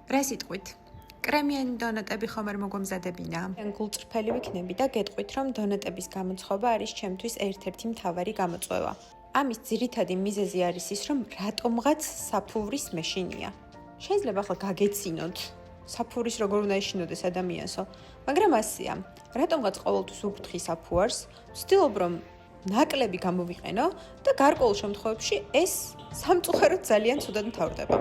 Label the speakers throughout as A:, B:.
A: რა სიტყვით? კრემიანი დონატები ხომ არ მოგომზადებინა? ან გულწრფელი ვიქნები და გეტყვით, რომ დონატების გამოცხობა არის ჩემთვის ერთ-ერთი მთავარი გამოწვევა. ამის ძირითადი მიზეზი არის ის, რომ რატომღაც საფუვრის მეშინია. შეიძლება ახლა გაგეცინოთ, საფუვრის როგორ უნდა ეშინოდეს ადამიანსო, მაგრამ ასეა. რატომღაც ყოველთვის ვუფრთხი საფუარს, ვცდილობ რომ ნაკლები გამოვიყენო და გარკვეულ შემთხვევებში ეს სამწუხაროდ ძალიან ცუდად მთავრდება.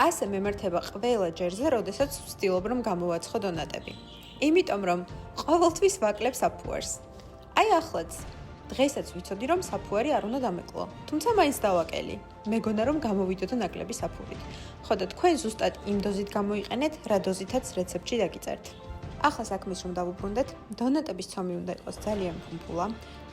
A: ასე მემართება ყველა ჯერზე, როდესაც ვცდილობ რომ გამოვაცხო დონატები. იმიტომ რომ ყოველთვის ვაკლებ საფუარს. აი ახლაც დღესაც ვიცოდი რომ საფუარი არ უნდა დამეკლო, თუმცა მაინც დავაკელი. მეგონა რომ გამოვიდოდო ნაკლები საფუვრით. ხო და თქვენ ზუსტად იმ დოზით გამოიყენეთ, რა დოზითაც რეცეპტში დაგიწერთ. ახლა საქმის რომ დავუბრუნდეთ, დონატების ცომი უნდა იყოს ძალიან ფუმფულა.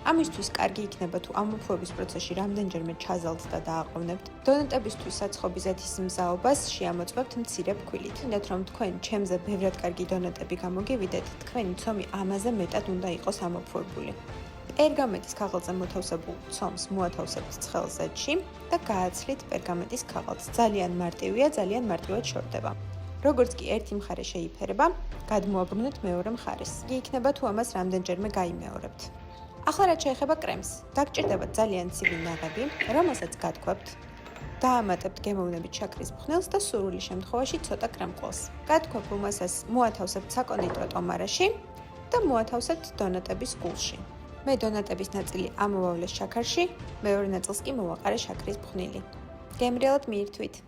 A: ამისთვის კარგი იქნება თუ ამოფრქვევის პროცესში რამდენჯერმე ჩაზალთ და დააყოვნებთ. დონატებისთვის საცხობი ზეთის მზაობას შეამოწმებთ მცირე ფქვილით. მინდათ რომ თქვენ ჩემზე ბევრად კარგი დონატები გამოგივიდეთ, თქვენი ცომი ამაზე მეტად უნდა იყოს ამოფრქვეული. პერგამენტის ქაღალდზე მოთავსებულ ცომს მოათავსებთ ცხელ ზეთში და გააცლით პერგამენტის ქაღალდს. ძალიან მარტივია, ძალიან მარტივად შორდება. როგორც კი ერთი მხარე შეიფერება, გადმოაბრუნეთ მეორე მხარეს. იგი იქნება თუ ამას რამდენჯერმე გაიმეორებთ. ახლა რაც შეეხება კრემს, დაგჭირდებათ ძალიან ცივი ნაღები, რომელსაც გათქვებთ, დაამატებთ გემოვნებით შაქრის ფხვნილს და სურვილი შემთხვევაში ცოტა კრემყვალს. გათქვებ უმასას მოათავსებთ საკონდიტრო ტომარაში და მოათავსებთ დონატების გულში. მე დონატების ნაწილი ამოვავლეს შაქარში, მეორე ნაწილს კი მოვაყარე შაქრის ფხვნილი. გემრიელად მიირთვით!